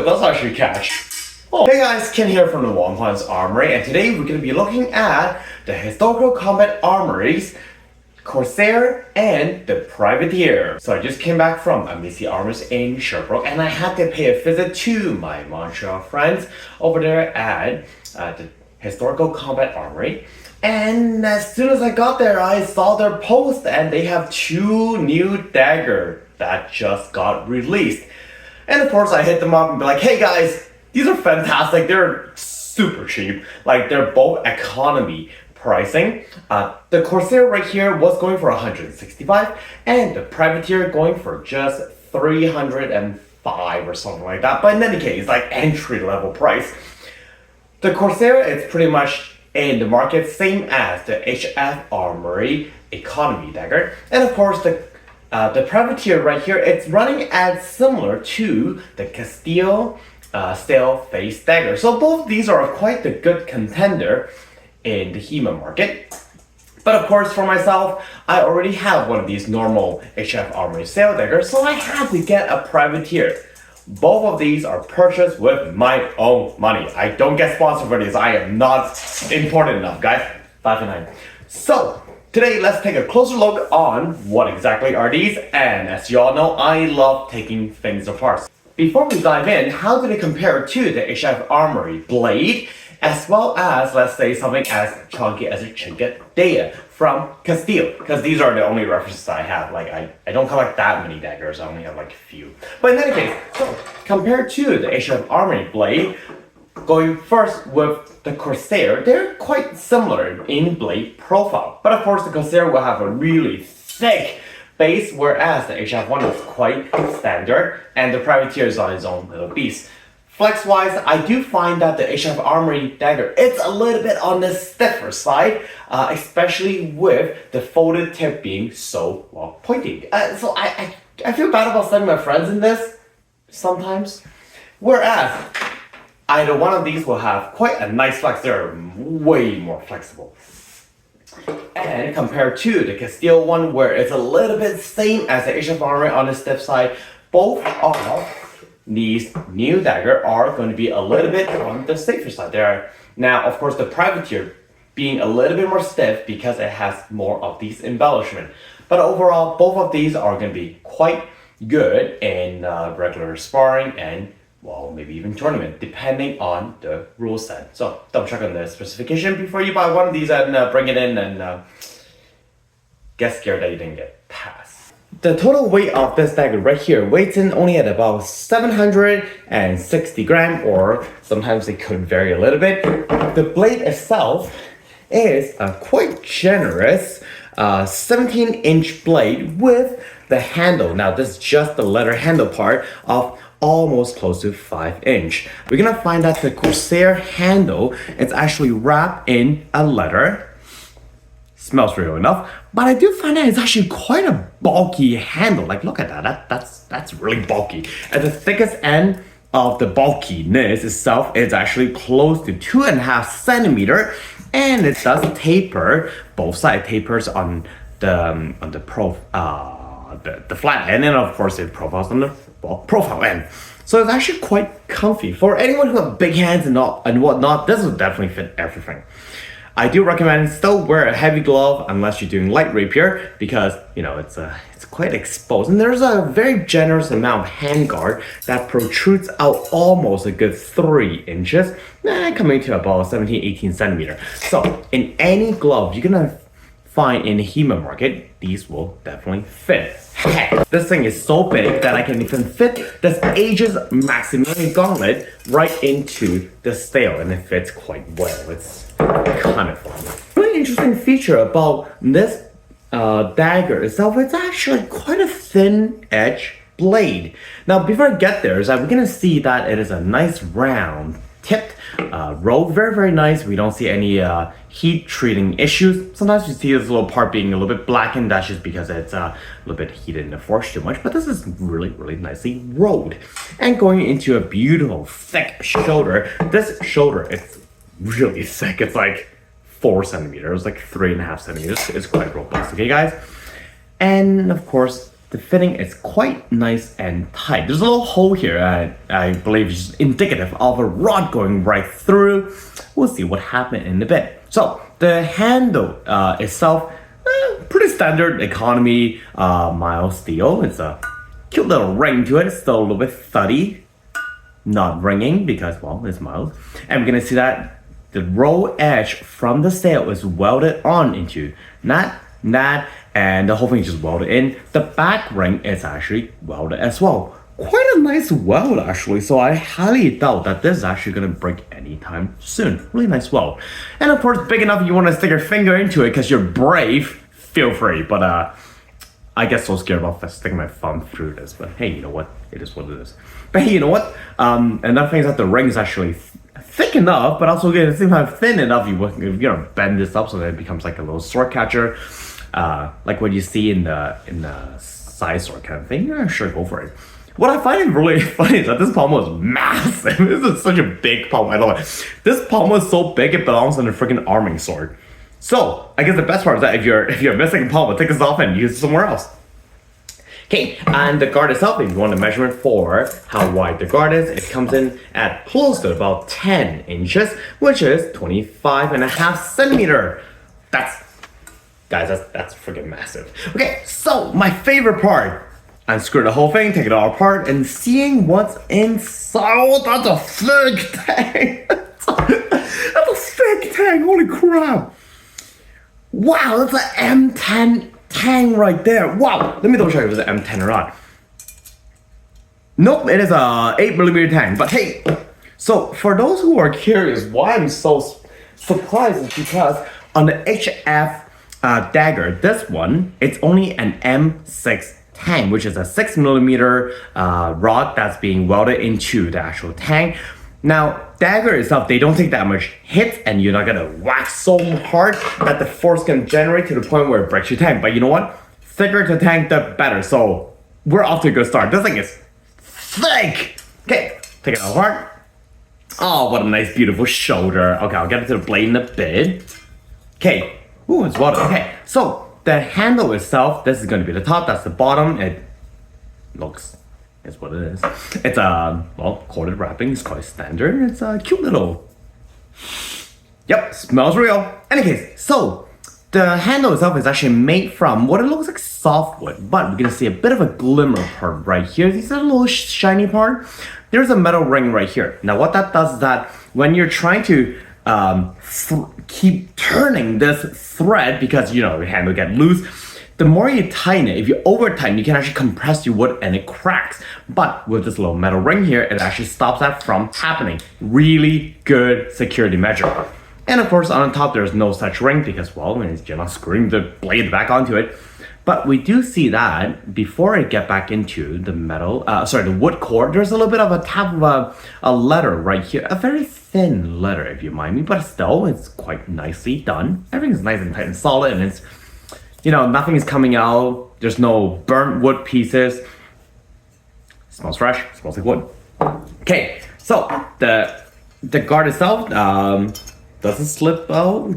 that's actually cash. Oh. Hey guys, Ken here from the Wanhuan's Armory, and today we're going to be looking at the historical combat armories, Corsair and the Privateer. So I just came back from Amici Armors in Sherbrooke, and I had to pay a visit to my Montreal friends over there at the historical combat armory. And as soon as I got there, I saw their post, and they have 2 new dagger that just got released. And of course I hit them up and be like, hey guys, these are fantastic. They're super cheap. Like, they're both economy pricing. The Corsair right here was going for 165, and the Privateer going for just 305 or something like that. But in any case, like entry level price. The Corsair is pretty much in the market same as the HF Armory economy dagger, and of course the Privateer right here, it's running as similar to the Castile stale face dagger. So both of these are quite the good contender in the hema market. But of course, for myself, I already have one of these normal HF Armory sail daggers, so I had to get a Privateer. Both of these are purchased with my own money. I don't get sponsored for these. I am not important enough, guys. 5 and 9. So today, let's take a closer look on what exactly are these. And as you all know, I love taking things apart. Before we dive in, how do they compare to the HF Armory blade, as well as, let's say, something as chunky as a Chingadea from Castile? Because these are the only references I have. Like, I don't collect that many daggers, I only have like a few. But in any case, so compared to the HF Armory blade, going first with the Corsair, they're quite similar in blade profile. But of course, the Corsair will have a really thick base, whereas the HF one is quite standard, and the Privateer is on its own little beast. Flex wise, I do find that the HF Armory dagger, it's a little bit on the stiffer side, especially with the folded tip being so well pointy. So I feel bad about sending my friends in this sometimes. Whereas either one of these will have quite a nice flex. They're way more flexible. And compared to the Castile one, where it's a little bit same as the HF Armory on the stiff side, both of these new dagger are going to be a little bit on the safer side. There. Now, of course, the Privateer being a little bit more stiff because it has more of these embellishment. But overall, both of these are going to be quite good in regular sparring and, well, maybe even tournament, depending on the rule set. So double check on the specification before you buy one of these and bring it in and get scared that you didn't get passed. The total weight of this dagger right here weighs in only at about 760 grams, or sometimes it could vary a little bit. The blade itself is a quite generous 17-inch blade with the handle. Now this is just the letter handle part of almost close to 5-inch. We're gonna find that the Corsair handle is actually wrapped in a leather. Smells real enough, but I do find that it's actually quite a bulky handle. Like, look at that. That's really bulky. At the thickest end of the bulkiness itself is actually close to 2.5 centimeters, and it does taper. Both side tapers on the flat end, and of course it profiles on the profile end. So it's actually quite comfy for anyone who have big hands and whatnot. This will definitely fit everything. I do recommend still wear a heavy glove unless you're doing light rapier, because you know it's quite exposed, and there's a very generous amount of handguard that protrudes out almost a good 3 inches, coming to about 17-18 centimeters. So in any glove you're gonna find in the hema market, these will definitely fit. Heck, this thing is so big that I can even fit this Aegis Maximilian gauntlet right into the stale, and it fits quite well. It's kind of fun. Really interesting feature about this dagger itself, it's actually quite a thin edge blade. Now before I get there, we're gonna see that it is a nice round tipped rolled, very nice. We don't see any heat treating issues. Sometimes you see this little part being a little bit blackened. That's just because it's a little bit heated in the forge too much, but this is really nicely rolled. And going into a beautiful thick shoulder. This shoulder, it's really thick. It's like 4 centimeters, like 3.5 centimeters. It's quite robust, okay guys? And of course, the fitting is quite nice and tight. There's a little hole here, I believe is indicative of a rod going right through. We'll see what happens in a bit. So the handle itself, pretty standard economy mild steel. It's a cute little ring to it. It's still a little bit thuddy, not ringing because, well, it's mild. And we're gonna see that the roll edge from the sail is welded on into that, and the whole thing is just welded in. The back ring is actually welded as well. Quite a nice weld actually, so I highly doubt that this is actually gonna break anytime soon. Really nice weld. And of course, big enough if you wanna stick your finger into it because you're brave, feel free. But I get so scared about sticking my thumb through this, but hey, you know what? It is what it is. But hey, you know what? Another thing is that the ring is actually thick enough, but also at the same time thin enough. You bend this up so that it becomes like a little sword catcher, like what you see in the side sword kind of thing. Yeah, sure, go for it. What I find really funny is that this pommel is massive. This is such a big pommel. I love it. This pommel is so big it belongs on a freaking arming sword. So I guess the best part is that if you're missing a pommel, take this off and use it somewhere else. Okay, and the guard itself, if you want a measurement for how wide the guard is, it comes in at close to about 10 inches, which is 25.5 centimeter. Guys, that's freaking massive. Okay, so my favorite part, unscrew the whole thing, take it all apart, and seeing what's inside. Oh, that's a thick tang. That's a thick tang, holy crap. Wow, that's an M10 tang right there. Wow, let me double check if it's an M10 or not. Nope, it is a 8mm tang. But hey, so for those who are curious why I'm so surprised is because on the HF dagger, this one, it's only an M6 tang, which is a 6mm rod that's being welded into the actual tang. Now, dagger itself, they don't take that much hit, and you're not gonna whack so hard that the force can generate to the point where it breaks your tank. But you know what? Thicker the tank, the better. So we're off to a good start. This thing is thick. Okay, take it apart. Oh, what a nice, beautiful shoulder. Okay, I'll get into the blade in a bit. Okay. Ooh, it's water. Okay, so the handle itself, this is gonna be the top. That's the bottom. It looks. Is what it is. It's well, corded wrapping is quite standard. It's a cute little. Yep, smells real. Any case, so the handle itself is actually made from what it looks like softwood, but we're gonna see a bit of a glimmer part right here. This is a little shiny part. There's a metal ring right here. Now, what that does is that when you're trying to keep turning this thread, because you know your hand will get loose. The more you tighten it, if you over tighten, you can actually compress your wood and it cracks. But with this little metal ring here, it actually stops that from happening. Really good security measure. And of course, on top, there's no such ring because, well, you're not screwing the blade back onto it. But we do see that before I get back into the metal, the wood core, there's a little bit of a tap of a letter right here. A very thin letter, if you mind me, but still, it's quite nicely done. Everything's nice and tight and solid, and it's, you know, nothing is coming out. There's no burnt wood pieces. Smells fresh. Smells like wood. Okay, so the guard itself doesn't slip out.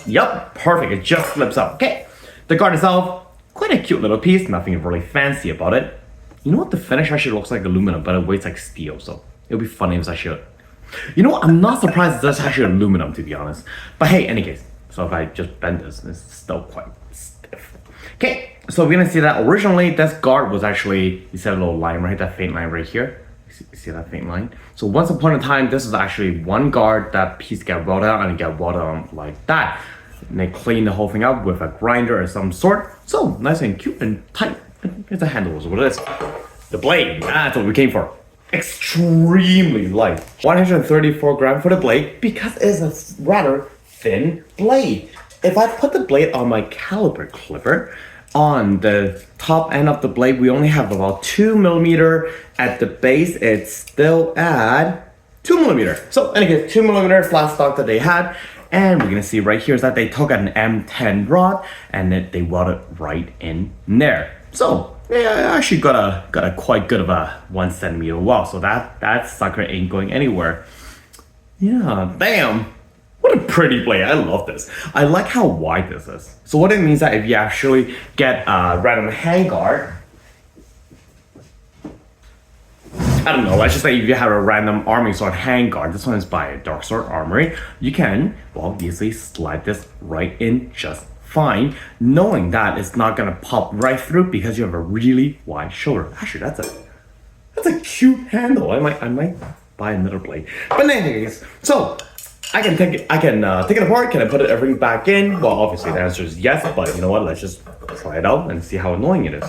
Yep, perfect. It just slips out. Okay, the guard itself, quite a cute little piece. Nothing really fancy about it. You know what? The finish actually looks like aluminum, but it weighs like steel. So it'll be funny if it's actually. You know what? I'm not surprised it's actually aluminum, to be honest. But hey, any case. So if I just bend this, it's still quite stiff. Okay, so we're gonna see that originally this guard was actually, you see a little line right, that faint line right here. You see that faint line? So once upon a time, this is actually one guard. That piece got welded out and it got welded on like that. And they clean the whole thing up with a grinder of some sort. So nice and cute and tight. It's a handle is what it is. The blade, that's what we came for. Extremely light. 134 grams for the blade because it's a rather thin blade. If I put the blade on my caliper clipper, on the top end of the blade, we only have about 2mm. At the base, it's still at 2mm. So anyway, 2mm flat stock that they had. And we're gonna see right here is that they took an M10 rod and then they welded right in there. So yeah, I actually got a quite good of a 1 centimeter weld. So that sucker ain't going anywhere. Yeah, bam. What a pretty blade. I love this. I like how wide this is. So what it means that if you actually get a random handguard, I don't know, let's just say if you have a random army sword handguard, this one is by Dark Sword Armory, you can, well, easily slide this right in just fine, knowing that it's not gonna pop right through because you have a really wide shoulder. Actually, that's a cute handle. I might buy another blade. But in any case, so I can take it apart. Can I put everything back in? Well, obviously the answer is yes, but you know what? Let's just try it out and see how annoying it is.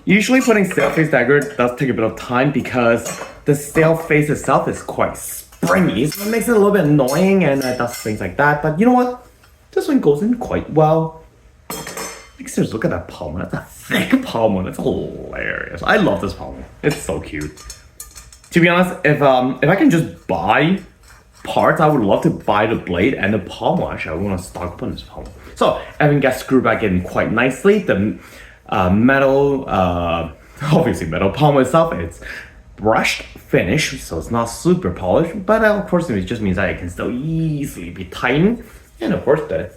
Usually putting sail face dagger does take a bit of time because the sail face itself is quite springy, so it makes it a little bit annoying and does things like that. But you know what? This one goes in quite well. Seriously, look at that pommel. That's a thick pommel. That's hilarious. I love this pommel. It's so cute. To be honest, if I can just buy parts, I would love to buy the blade and the pommel. Actually, I want to stock up on this pommel. So everything gets screwed back in quite nicely. The metal, obviously metal pommel itself, it's brushed finish, so it's not super polished. But of course, it just means that it can still easily be tightened. And of course, the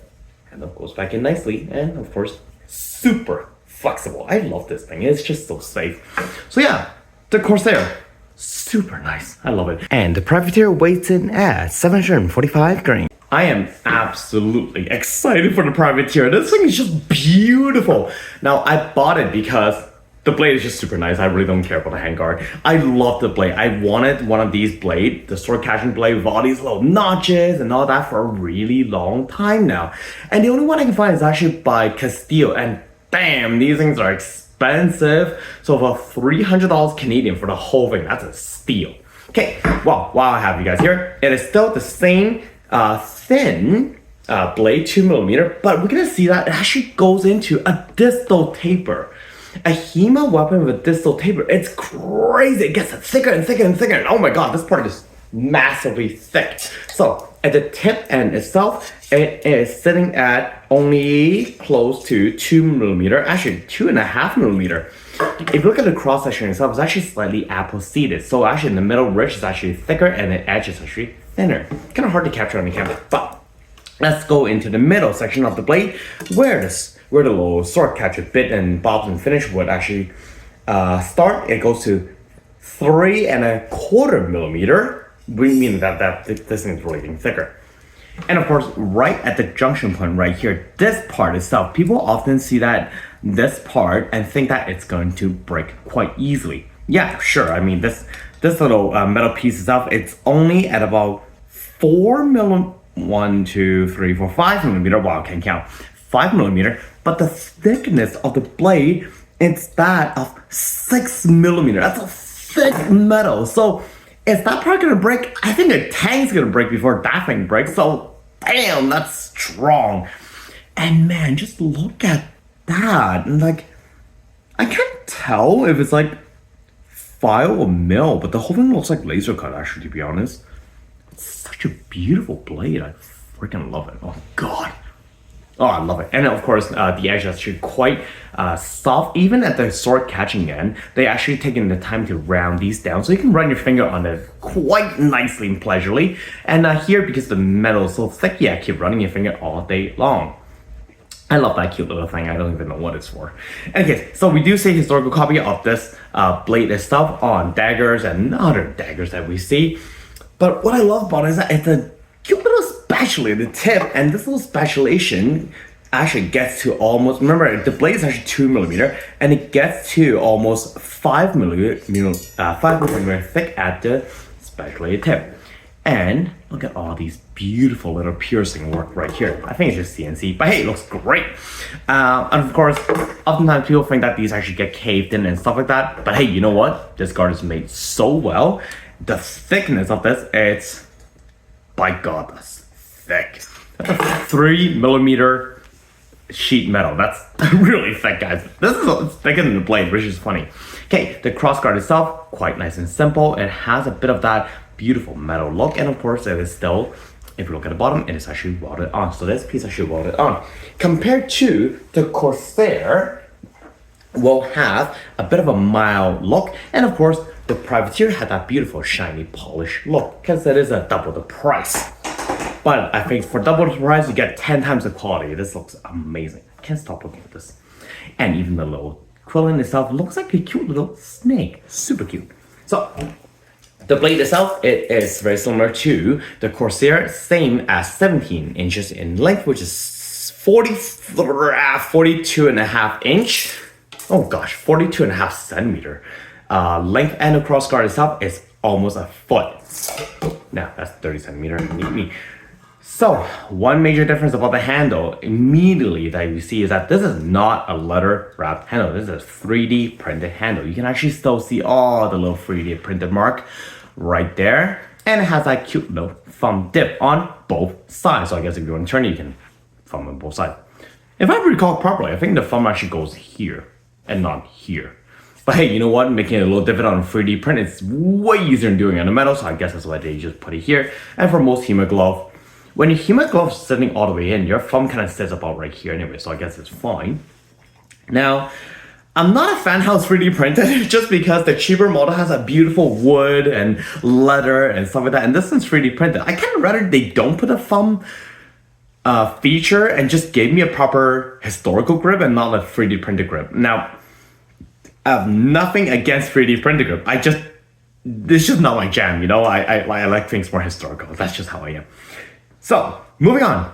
handle goes back in nicely. And of course, super flexible. I love this thing. It's just so safe. So yeah, the Corsair. Super nice. I love it. And the privateer weighs in at 745 grains. I am absolutely excited for the privateer. This thing is just beautiful. Now, I bought it because the blade is just super nice. I really don't care about the handguard. I love the blade. I wanted one of these blades, the sword catching blade with all these little notches and all that for a really long time now. And the only one I can find is actually by Castile. And damn, these things are expensive. So for $300 Canadian for the whole thing, that's a steal. Okay, well, while I have you guys here, it is still the same thin blade, 2mm, but we're gonna see that it actually goes into a distal taper. A hema weapon with a distal taper, it's crazy. It gets thicker and thicker and thicker. And oh my god, this part is massively thick. So at the tip end itself, it is sitting at only close to 2mm, actually 2.5mm. If you look at the cross section itself, it's actually slightly apple-seeded. So actually in the middle ridge is actually thicker and the edge is actually thinner. Kind of hard to capture on the camera, but let's go into the middle section of the blade where the little sword catcher bit and bobs and finish would actually start. It goes to 3.25mm, meaning that this thing is really getting thicker. And of course, right at the junction point right here, this part itself, people often see this part and think that it's going to break quite easily. Yeah, sure. I mean, this little metal piece itself, it's only at about 4mm, 1, 2, 3, 4, 5mm. Wow, I can count. 5mm, but the thickness of the blade, it's that of 6mm. That's a thick metal. So is that part gonna break? I think a tank's gonna break before that thing breaks. So damn, that's strong. And man, just look at that. And like, I can't tell if it's like file or mill, but the whole thing looks like laser cut actually, to be honest. It's such a beautiful blade. I freaking love it. Oh god. Oh, I love it. And of course, the edge is actually quite soft. Even at the sword catching end, they actually taken the time to round these down. So you can run your finger on it quite nicely and pleasurably. And here, because the metal is so thick, yeah, keep running your finger all day long. I love that cute little thing. I don't even know what it's for. Okay, so we do see a historical copy of this blade itself on daggers and other daggers that we see. But what I love about it is that it's a cute little spatula at the tip, and this little spatulation actually gets to almost, remember the blade is actually 2mm, and it gets to almost 5mm thick at the spatulated tip. And look at all these beautiful little piercing work right here. I think it's just CNC, but hey, it looks great. And of course, oftentimes people think that these actually get caved in and stuff like that, but hey, you know what? This guard is made so well. The thickness of this, it's, by god, that's thick. That's a 3mm sheet metal. That's really thick, guys. This is thicker than the blade, which is funny. Okay, the crossguard itself, quite nice and simple. It has a bit of that beautiful metal look, and of course it is still, if you look at the bottom, it is actually welded on. So this piece actually welded on. Compared to the Corsair, will have a bit of a mild look, and of course the privateer had that beautiful shiny polished look because it is a double the price. But I think for double the price you get 10 times the quality. This looks amazing. I can't stop looking at this. And even the little quilling itself looks like a cute little snake. Super cute. So the blade itself, it is very similar to the Corsair, same as 17 inches in length, which is 42 and a half inch. Oh gosh, 42 and a half centimeter length, and the crossguard itself is almost a foot. Now that's 30 centimeter, meet me. So one major difference about the handle immediately that you see is that this is not a leather wrapped handle. This is a 3D printed handle. You can actually still see all the little 3D printed mark right there. And it has that cute little thumb dip on both sides. So I guess if you want to turn it, you can thumb on both sides. If I recall properly, I think the thumb actually goes here and not here. But hey, you know what? Making it a little different on a 3D print, it's way easier than doing it on the metal. So I guess that's why they just put it here. And for most HEMA glove, when your HEMA glove is sitting all the way in, your thumb kind of sits about right here anyway. So I guess it's fine. Now, I'm not a fan how it's 3D printed just because the cheaper model has a beautiful wood and leather and stuff like that. And this one's 3D printed. I kind of rather they don't put a thumb feature and just gave me a proper historical grip and not a 3D printed grip. Now, I have nothing against 3D printed grip. This is just not my jam, you know? I like things more historical. That's just how I am. So, moving on.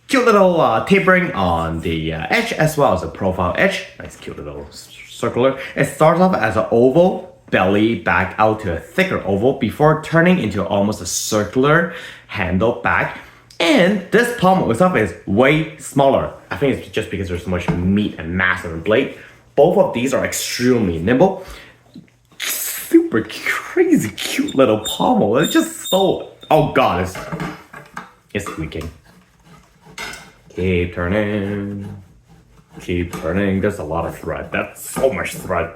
Cute little tapering on the edge as well as a profile edge. Nice cute little circular. It starts off as an oval, belly back out to a thicker oval before turning into almost a circular handle back. And this pommel itself is way smaller. I think it's just because there's so much meat and mass on the blade. Both of these are extremely nimble. Super crazy cute little pommel. It's just so, oh god, it's squeaking. Keep turning. Keep turning. There's a lot of thread. That's so much thread.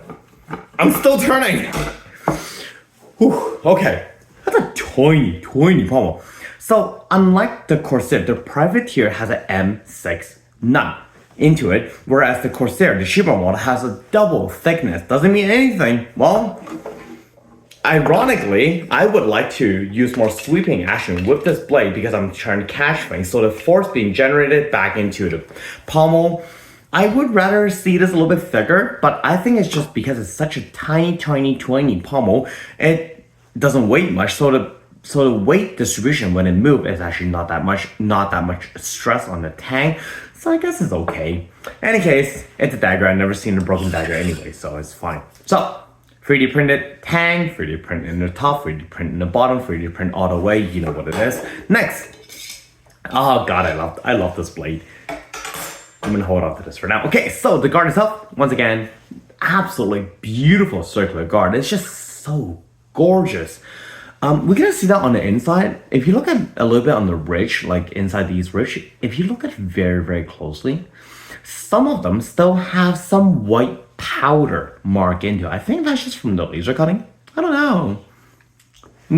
I'm still turning. Whew, okay. That's a tiny pommel. So unlike the Corsair, the Privateer has an M6 nut into it, whereas the Corsair, the cheaper model, has a double thickness. Doesn't mean anything. Well, ironically, I would like to use more sweeping action with this blade because I'm trying to catch things. So the force being generated back into the pommel, I would rather see this a little bit thicker, but I think it's just because it's such a tiny pommel, it doesn't weigh much. So the weight distribution when it moves is actually not that much stress on the tang. So I guess it's okay. In any case, it's a dagger. I've never seen a broken dagger anyway, so it's fine. So 3D printed tang, 3D print in the top, 3D print in the bottom, 3D print all the way, you know what it is. Next. Oh god, I love this blade. I'm gonna hold on to this for now. Okay, so the guard itself, once again, absolutely beautiful circular guard. It's just so gorgeous. We're gonna see that on the inside. If you look at a little bit on the ridge, like inside these ridge, if you look at it very closely, some of them still have some white powder mark into it. I think that's just from the laser cutting. I don't know.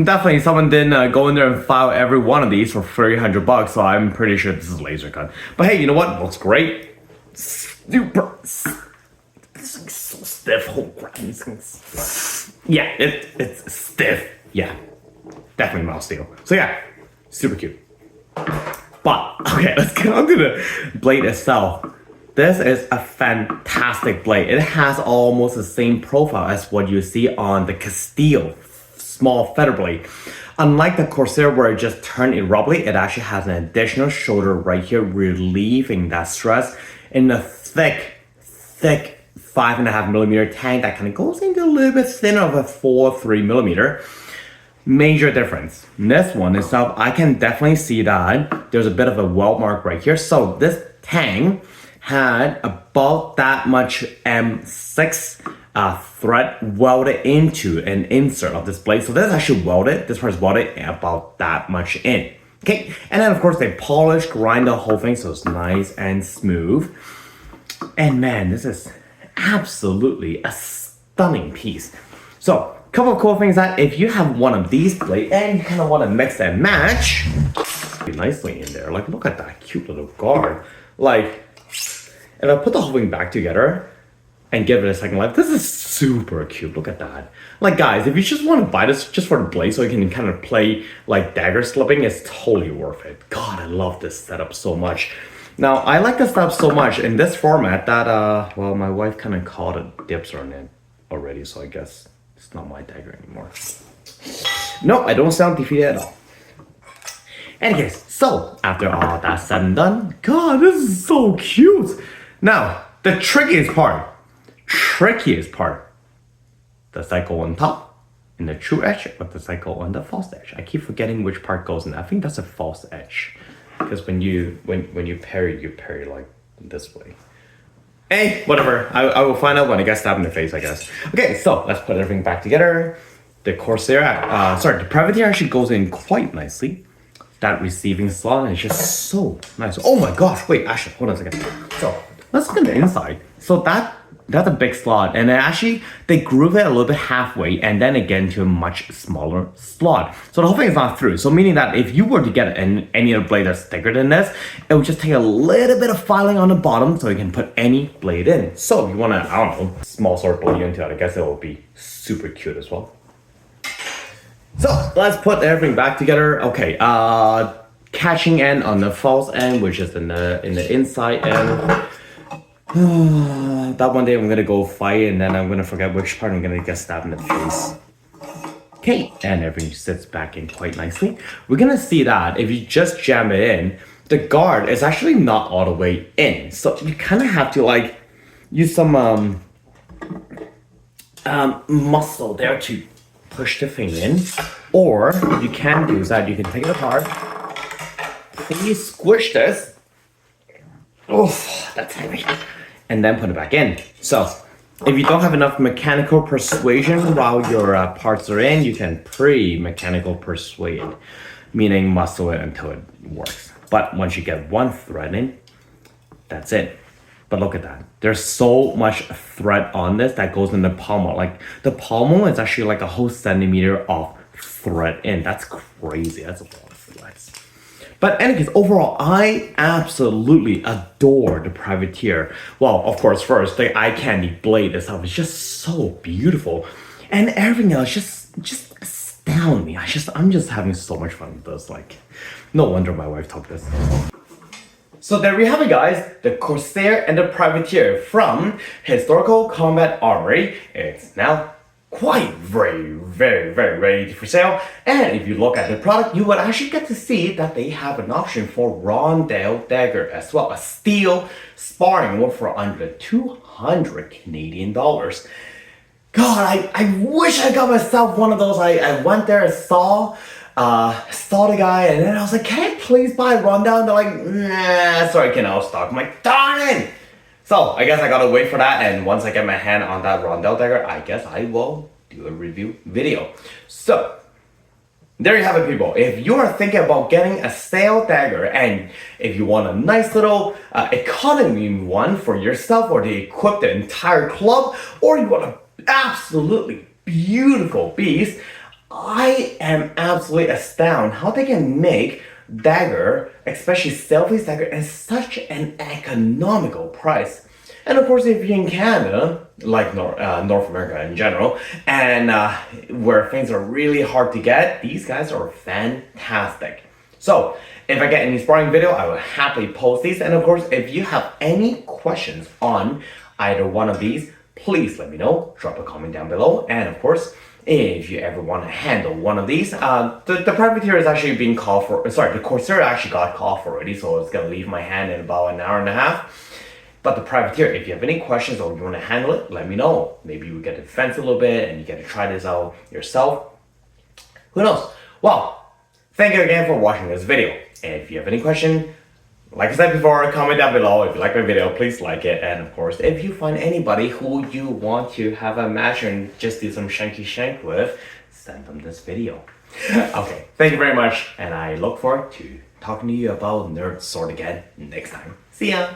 Definitely someone didn't go in there and file every one of these for $300, so I'm pretty sure this is laser cut. But hey, you know what? Looks great. Super. This thing's so stiff. Oh crap. Yeah, it's stiff. Yeah. Definitely mild steel. So yeah, super cute. But, okay, let's get on to the blade itself. This is a fantastic blade. It has almost the same profile as what you see on the Castile small feather blade. Unlike the Corsair where it just turned abruptly, it actually has an additional shoulder right here relieving that stress in a thick 5.5mm tang that kind of goes into a little bit thinner of a 4.3mm. Major difference. This one itself, I can definitely see that there's a bit of a weld mark right here. So this tang had about that much M6 thread welded into an insert of this blade. So this is actually welded. This part is welded about that much in. Okay, and then of course they polish, grind the whole thing so it's nice and smooth. And man, this is absolutely a stunning piece. So, couple of cool things that if you have one of these blades and you kind of want to mix and match nicely in there, like look at that cute little guard. Like, if I put the whole thing back together and give it a second life, this is super cute. Look at that. Like guys, if you just want to buy this just for the blade so you can kind of play like dagger slipping, it's totally worth it. God, I love this setup so much. Now, I like this setup so much in this format that, well, my wife kind of called it dibs on it already, so I guess It's not my dagger anymore. No, I don't sound defeated at all. Anyways, so after all that's said and done, God, this is so cute. Now, the trickiest part, does that go on top in the true edge, or does that go on the false edge? I keep forgetting which part goes in. I think that's a false edge, because when you parry, you parry like this way. Hey, whatever. I will find out when I get stabbed in the face, I guess. Okay, so let's put everything back together. The Corsair, the Privateer actually goes in quite nicely. That receiving slot is just so nice. Oh my gosh, wait, actually, hold on a second. So let's look at the inside. So that's a big slot, and then actually they groove it a little bit halfway and then again to a much smaller slot. So the whole thing is not through. So meaning that if you were to get any other blade that's thicker than this, it would just take a little bit of filing on the bottom so you can put any blade in. So if you want to, I don't know, small sword blade into it, I guess it will be super cute as well. So let's put everything back together. Okay, catching end on the false end, which is in the inside end. That one day I'm gonna go fight, and then I'm gonna forget which part I'm gonna get stabbed in the face. Okay, and everything sits back in quite nicely. We're gonna see that if you just jam it in, the guard is actually not all the way in. So you kind of have to like use some muscle there to push the thing in. Or you can do that, you can take it apart. Please squish this. Oh, that's heavy. And then put it back in. So if you don't have enough mechanical persuasion while your parts are in, you can pre-mechanical persuade, meaning muscle it until it works. But once you get one thread in, that's it. But look at that. There's so much thread on this that goes in the pommel. Like the pommel is actually like a whole centimeter of thread in. That's crazy. That's a lot of threads. But anyways, overall, I absolutely adore the Privateer. Well, of course, first, the eye candy blade itself is just so beautiful. And everything else just astound me. I'm just having so much fun with this. Like, no wonder my wife took this. So there we have it, guys, the Corsair and the Privateer from Historical Combat Armory. It's now quite very ready for sale, and if you look at the product, you would actually get to see that they have an option for Rondell dagger as well, a steel sparring one for under 200 Canadian dollars. God, I wish I got myself one of those. I went there and saw the guy, and then I was like, can I please buy a Rondell? And they're like, nah, sorry, can't out of stock. I'm like, darn it! So I guess I gotta wait for that, and once I get my hand on that Rondell dagger, I guess I will do a review video. So there you have it, people. If you are thinking about getting a sale dagger, and if you want a nice little economy one for yourself, or to equip the entire club, or you want an absolutely beautiful beast, I am absolutely astounded how they can make dagger, especially selfie dagger, at such an economical price. And of course, if you're in Canada, like North America in general, and where things are really hard to get, these guys are fantastic. So if I get any sparring video, I will happily post these. And of course, if you have any questions on either one of these, please let me know. Drop a comment down below. And of course, if you ever want to handle one of these, the Privateer is actually being called for, the Corsair actually got called for already, so it's going to leave my hand in about an hour and a half. But the Privateer, if you have any questions or you want to handle it, let me know. Maybe you get to fence a little bit and you get to try this out yourself. Who knows? Well, thank you again for watching this video. And if you have any question, like I said before, comment down below. If you like my video, please like it. And of course, if you find anybody who you want to have a match and just do some shanky shank with, send them this video. Okay, thank you very much. And I look forward to talking to you about Nerd Sword again next time. See ya!